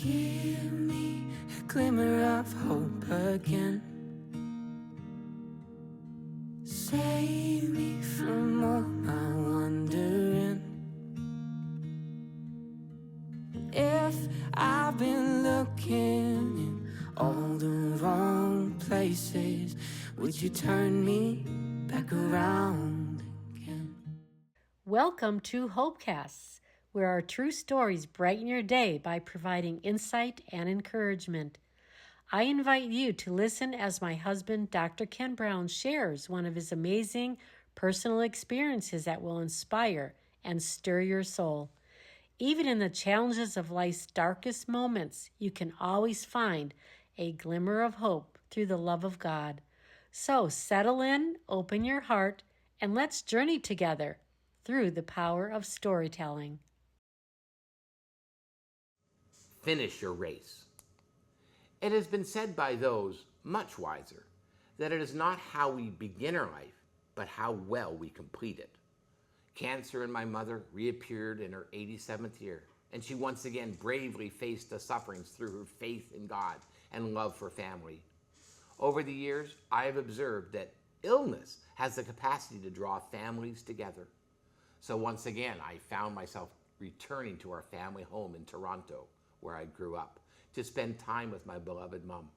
Give me a glimmer of hope again. Save me from all my wandering. If I've been looking in all the wrong places, would you turn me back around again? Welcome to HopeCasts, where our true stories brighten your day by providing insight and encouragement. I invite you to listen as my husband, Dr. Ken Brown, shares one of his amazing personal experiences that will inspire and stir your soul. Even in the challenges of life's darkest moments, you can always find a glimmer of hope through the love of God. So settle in, open your heart, and let's journey together through the power of storytelling. Finish your race. It has been said by those much wiser that it is not how we begin our life, but how well we complete it. Cancer in my mother reappeared in her 87th year, and she once again bravely faced the sufferings through her faith in God and love for family. Over the years, I have observed that illness has the capacity to draw families together. So once again, I found myself returning to our family home in Toronto, where I grew up, to spend time with my beloved mom.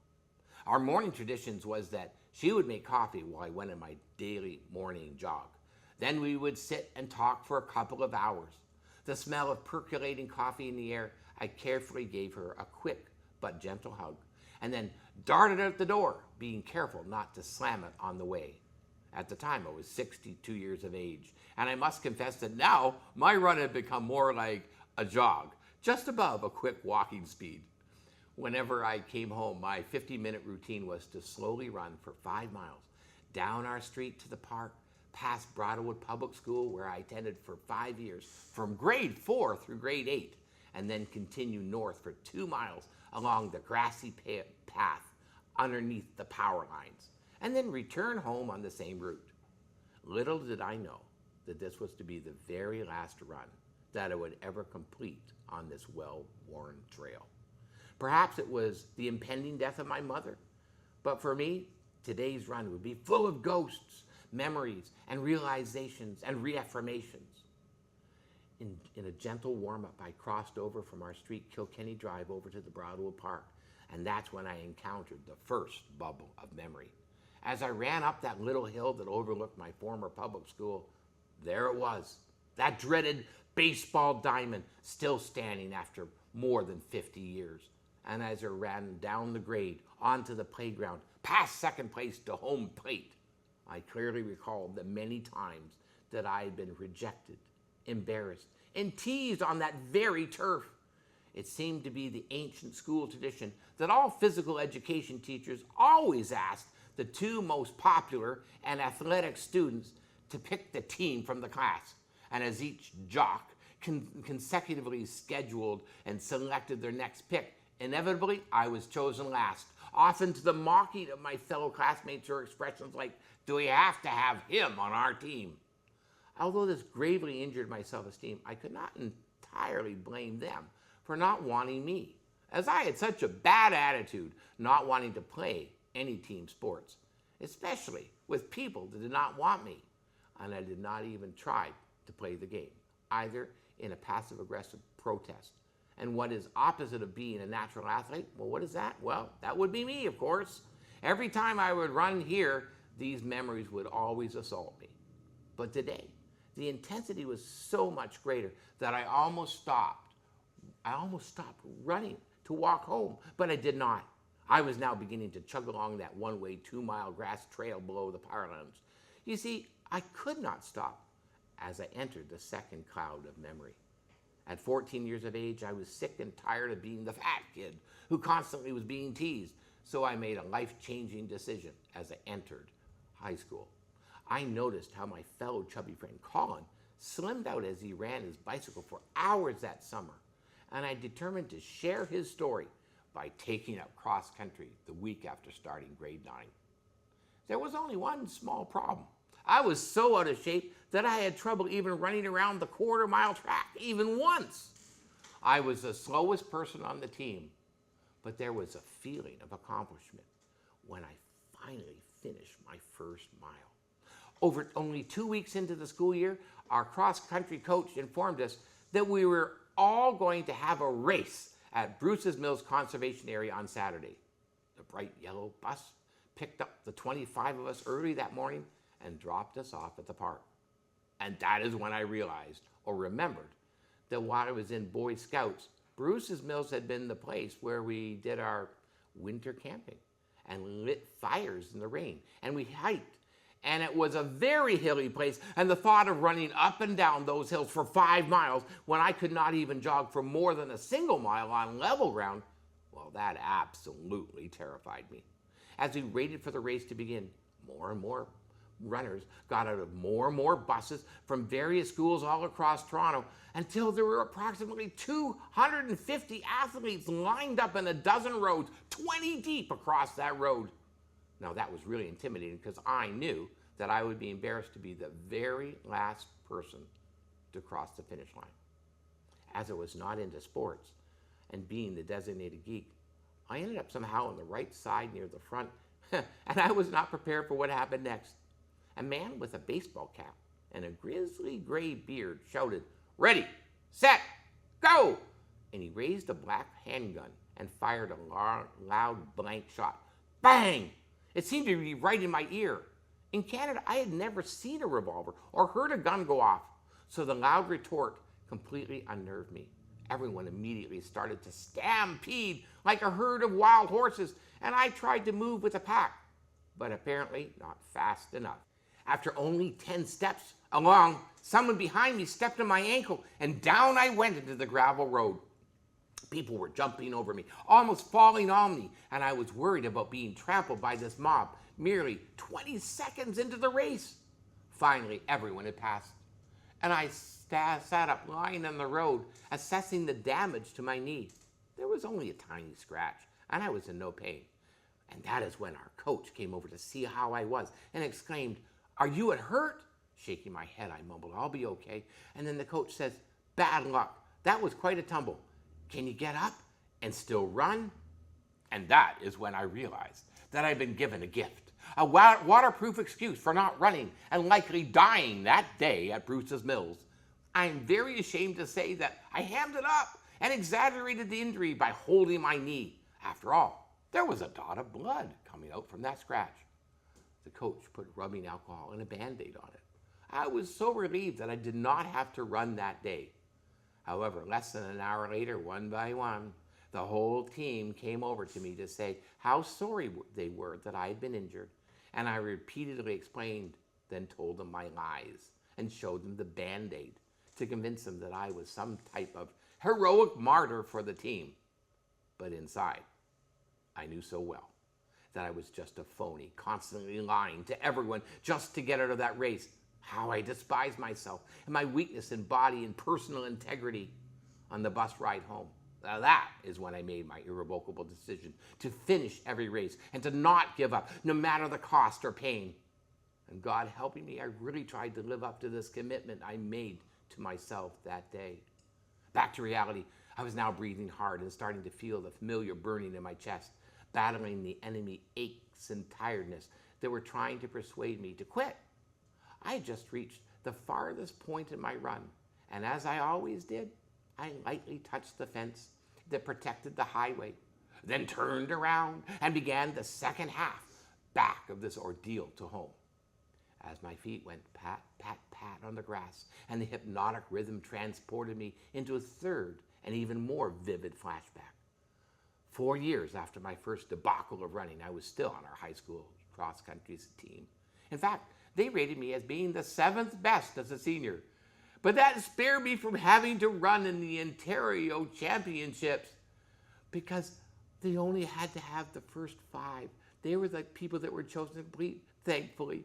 Our morning traditions was that she would make coffee while I went on my daily morning jog. Then we would sit and talk for a couple of hours. The smell of percolating coffee in the air, I carefully gave her a quick but gentle hug, and then darted out the door, being careful not to slam it on the way. At the time, I was 62 years of age, and I must confess that now my run had become more like a jog, just above a quick walking speed. Whenever I came home, my 50-minute routine was to slowly run for 5 miles, down our street to the park, past Broadwood Public School, where I attended for 5 years, from grade 4 through grade 8, and then continue north for 2 miles along the grassy path underneath the power lines, and then return home on the same route. Little did I know that this was to be the very last run that I would ever complete on this well-worn trail. Perhaps it was the impending death of my mother, but for me, today's run would be full of ghosts, memories, and realizations and reaffirmations. In a gentle warm-up, I crossed over from our street Kilkenny Drive over to the Broadwood Park, and that's when I encountered the first bubble of memory. As I ran up that little hill that overlooked my former public school, there it was, that dreaded baseball diamond, still standing after more than 50 years. And as I ran down the grade, onto the playground, past second place to home plate, I clearly recalled the many times that I had been rejected, embarrassed, and teased on that very turf. It seemed to be the ancient school tradition that all physical education teachers always asked the 2 most popular and athletic students to pick the team from the class. And as each jock consecutively scheduled and selected their next pick, inevitably I was chosen last, often to the mocking of my fellow classmates or expressions like, "Do we have to have him on our team?" Although this gravely injured my self-esteem, I could not entirely blame them for not wanting me, as I had such a bad attitude not wanting to play any team sports, especially with people that did not want me, and I did not even try to play the game, either in a passive-aggressive protest. And what is opposite of being a natural athlete? Well, what is that? Well, that would be me, of course. Every time I would run here, these memories would always assault me. But today, the intensity was so much greater that I almost stopped running to walk home, but I did not. I was now beginning to chug along that one-way 2-mile grass trail below the power lines. You see, I could not stop as I entered the second cloud of memory. At 14 years of age, I was sick and tired of being the fat kid who constantly was being teased, so I made a life-changing decision as I entered high school. I noticed how my fellow chubby friend Colin slimmed out as he ran his bicycle for hours that summer, and I determined to share his story by taking up cross country the week after starting grade 9. There was only one small problem. I was so out of shape that I had trouble even running around the quarter-mile track, even once. I was the slowest person on the team, but there was a feeling of accomplishment when I finally finished my first mile. Over only 2 weeks into the school year, our cross-country coach informed us that we were all going to have a race at Bruce's Mills Conservation Area on Saturday. The bright yellow bus picked up the 25 of us early that morning and dropped us off at the park. And that is when I realized, or remembered, that while I was in Boy Scouts, Bruce's Mills had been the place where we did our winter camping and lit fires in the rain, and we hiked. And it was a very hilly place, and the thought of running up and down those hills for 5 miles when I could not even jog for more than a single mile on level ground, well, that absolutely terrified me. As we waited for the race to begin, more and more runners got out of more and more buses from various schools all across Toronto until there were approximately 250 athletes lined up in a dozen rows, 20 deep across that road. Now, that was really intimidating because I knew that I would be embarrassed to be the very last person to cross the finish line. As I was not into sports and being the designated geek, I ended up somehow on the right side near the front, and I was not prepared for what happened next. A man with a baseball cap and a grizzly gray beard shouted, "Ready, set, go!" And he raised a black handgun and fired a loud blank shot. Bang! It seemed to be right in my ear. In Canada, I had never seen a revolver or heard a gun go off, so the loud retort completely unnerved me. Everyone immediately started to stampede like a herd of wild horses, and I tried to move with the pack, but apparently not fast enough. After only 10 steps along, someone behind me stepped on my ankle, and down I went into the gravel road. People were jumping over me, almost falling on me, and I was worried about being trampled by this mob merely 20 seconds into the race. Finally, everyone had passed, and I sat up lying on the road, assessing the damage to my knee. There was only a tiny scratch, and I was in no pain. And that is when our coach came over to see how I was and exclaimed, "Are you hurt?" Shaking my head, I mumbled, "I'll be okay." And then the coach says, "Bad luck. That was quite a tumble. Can you get up and still run?" And that is when I realized that I'd been given a gift, a waterproof excuse for not running and likely dying that day at Bruce's Mills. I am very ashamed to say that I hammed it up and exaggerated the injury by holding my knee. After all, there was a dot of blood coming out from that scratch. The coach put rubbing alcohol and a Band-Aid on it. I was so relieved that I did not have to run that day. However, less than an hour later, one by one, the whole team came over to me to say how sorry they were that I had been injured, and I repeatedly explained, then told them my lies, and showed them the Band-Aid to convince them that I was some type of heroic martyr for the team. But inside, I knew so well that I was just a phony, constantly lying to everyone just to get out of that race. How I despised myself and my weakness in body and personal integrity. On the bus ride home, now that is when I made my irrevocable decision to finish every race and to not give up, no matter the cost or pain. And God helping me, I really tried to live up to this commitment I made to myself that day. Back to reality, I was now breathing hard and starting to feel the familiar burning in my chest, battling the enemy aches and tiredness that were trying to persuade me to quit. I had just reached the farthest point in my run, and as I always did, I lightly touched the fence that protected the highway, then turned around and began the second half back of this ordeal to home. As my feet went pat, pat, pat on the grass, and the hypnotic rhythm transported me into a third and even more vivid flashback. 4 years after my first debacle of running, I was still on our high school cross-country team. In fact, they rated me as being the 7th best as a senior. But that spared me from having to run in the Ontario Championships because they only had to have the first 5. They were the people that were chosen to complete, thankfully.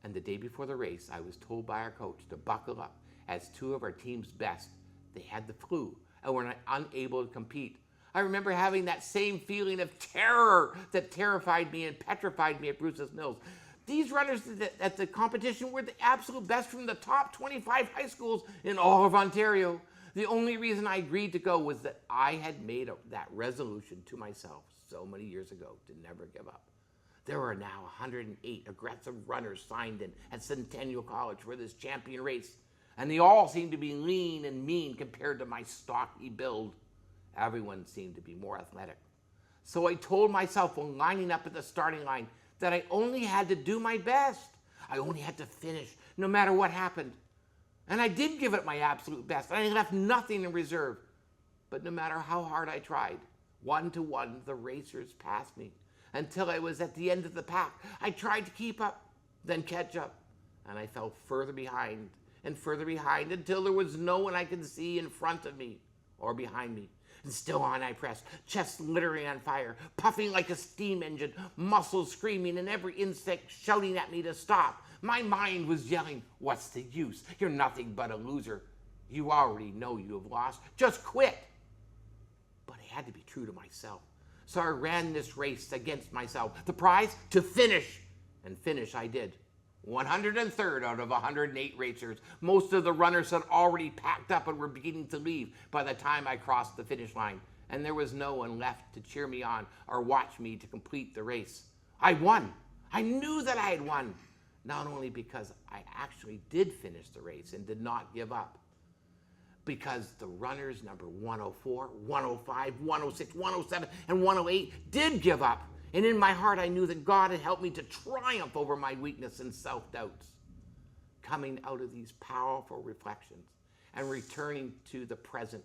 And the day before the race, I was told by our coach to buckle up as 2 of our team's best, they had the flu and were unable to compete. I remember having that same feeling of terror that terrified me and petrified me at Bruce's Mills. These runners at the competition were the absolute best from the top 25 high schools in all of Ontario. The only reason I agreed to go was that I had made that resolution to myself so many years ago to never give up. There are now 108 aggressive runners signed in at Centennial College for this champion race, and they all seem to be lean and mean compared to my stocky build. Everyone seemed to be more athletic. So I told myself when lining up at the starting line that I only had to do my best. I only had to finish no matter what happened. And I did give it my absolute best. I left nothing in reserve. But no matter how hard I tried, 1-to-1, the racers passed me until I was at the end of the pack. I tried to keep up, then catch up, and I fell further behind and further behind until there was no one I could see in front of me or behind me. And still on I pressed, chest literally on fire, puffing like a steam engine, muscles screaming, and every insect shouting at me to stop. My mind was yelling, "What's the use? You're nothing but a loser. You already know you have lost. Just quit." But I had to be true to myself. So I ran this race against myself. The prize? To finish. And finish I did. 103rd out of 108 racers. Most of the runners had already packed up and were beginning to leave by the time I crossed the finish line, and there was no one left to cheer me on or watch me to complete the race. I won. I knew that I had won, not only because I actually did finish the race and did not give up, because the runners number 104, 105, 106, 107, and 108 did give up. And in my heart, I knew that God had helped me to triumph over my weakness and self-doubts. Coming out of these powerful reflections and returning to the present,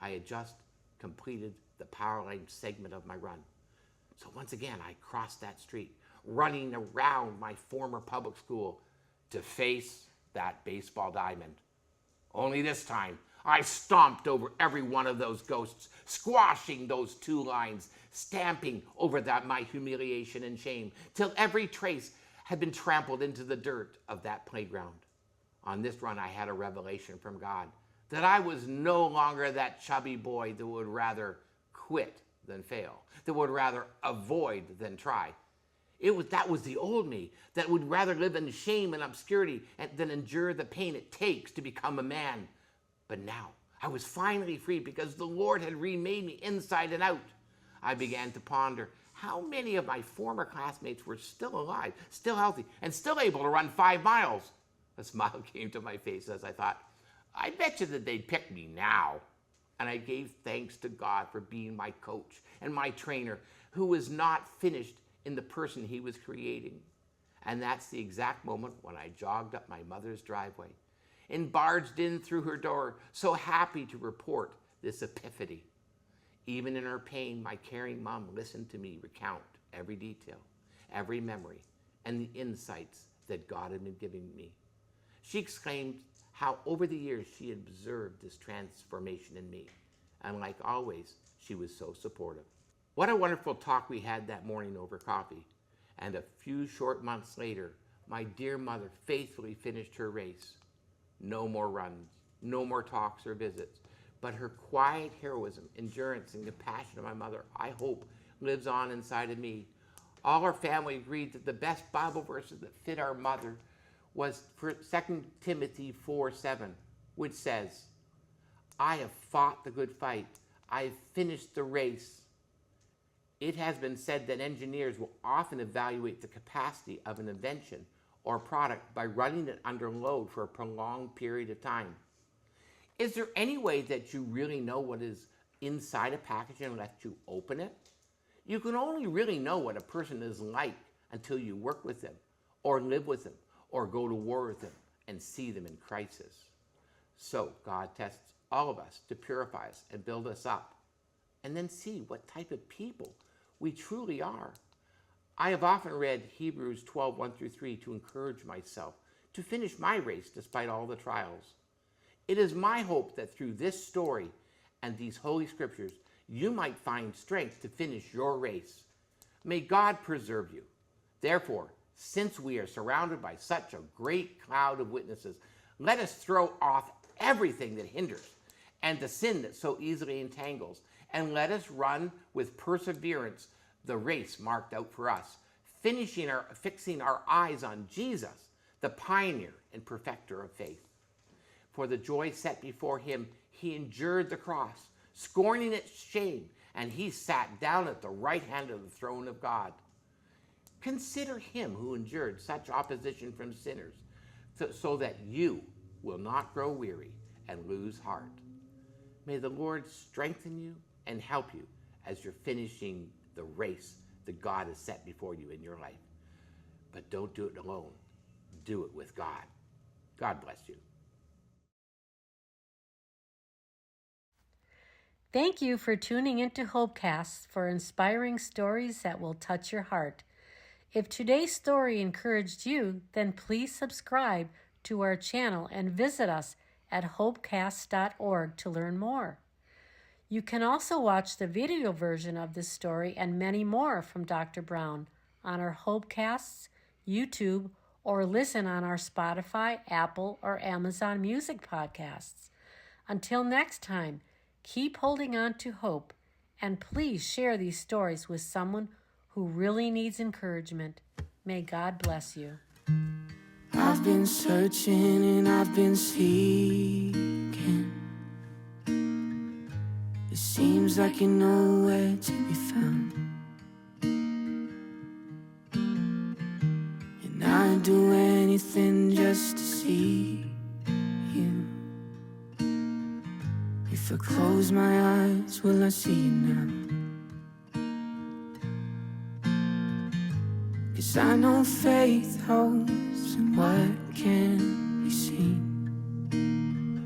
I had just completed the power line segment of my run. So once again, I crossed that street, running around my former public school to face that baseball diamond. Only this time, I stomped over every one of those ghosts, squashing those two lines, stamping over my humiliation and shame, till every trace had been trampled into the dirt of that playground. On this run, I had a revelation from God that I was no longer that chubby boy that would rather quit than fail, that would rather avoid than try. That was the old me that would rather live in shame and obscurity than endure the pain it takes to become a man. But now I was finally free because the Lord had remade me inside and out. I began to ponder how many of my former classmates were still alive, still healthy, and still able to run 5 miles. A smile came to my face as I thought, I bet you that they'd pick me now. And I gave thanks to God for being my coach and my trainer, who was not finished in the person he was creating. And that's the exact moment when I jogged up my mother's driveway and barged in through her door, so happy to report this epiphany. Even in her pain, my caring mom listened to me recount every detail, every memory, and the insights that God had been giving me. She exclaimed how over the years she had observed this transformation in me. And like always, she was so supportive. What a wonderful talk we had that morning over coffee. And a few short months later, my dear mother faithfully finished her race. No more runs, no more talks or visits, but her quiet heroism, endurance, and compassion of my mother, I hope, lives on inside of me. All our family agreed that the best Bible verses that fit our mother was 2 Timothy 4:7, which says, I have fought the good fight. I have finished the race. It has been said that engineers will often evaluate the capacity of an invention or product by running it under load for a prolonged period of time. Is there any way that you really know what is inside a package unless you open it? You can only really know what a person is like until you work with them, or live with them, or go to war with them and see them in crisis. So God tests all of us to purify us and build us up, and then see what type of people we truly are. I have often read Hebrews 12:1-3 to encourage myself to finish my race despite all the trials. It is my hope that through this story and these holy scriptures, you might find strength to finish your race. May God preserve you. Therefore, since we are surrounded by such a great cloud of witnesses, let us throw off everything that hinders and the sin that so easily entangles, and let us run with perseverance the race marked out for us, fixing our eyes on Jesus, the pioneer and perfecter of faith. For the joy set before him, he endured the cross, scorning its shame, and he sat down at the right hand of the throne of God. Consider him who endured such opposition from sinners, so that you will not grow weary and lose heart. May the Lord strengthen you and help you as you're finishing the race that God has set before you in your life. But don't do it alone. Do it with God. God bless you. Thank you for tuning into HopeCasts for inspiring stories that will touch your heart. If today's story encouraged you, then please subscribe to our channel and visit us at hopecasts.org to learn more. You can also watch the video version of this story and many more from Dr. Brown on our HopeCasts, YouTube, or listen on our Spotify, Apple, or Amazon Music podcasts. Until next time, keep holding on to hope, and please share these stories with someone who really needs encouragement. May God bless you. I've been searching and I've been seeking. It seems like you're nowhere to be found, and I'd do anything just to see you. If I close my eyes, will I see you now? 'Cause I know faith hopes in what can't be seen,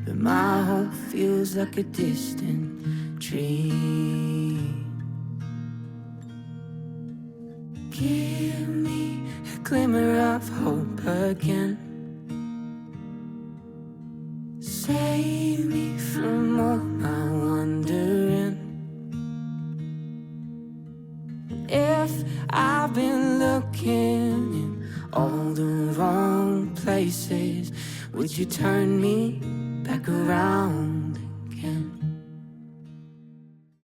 but my hope feels like a distant dream. Give me a glimmer of hope again. Save me from all my wandering. If I've been looking in all the wrong places, would you turn me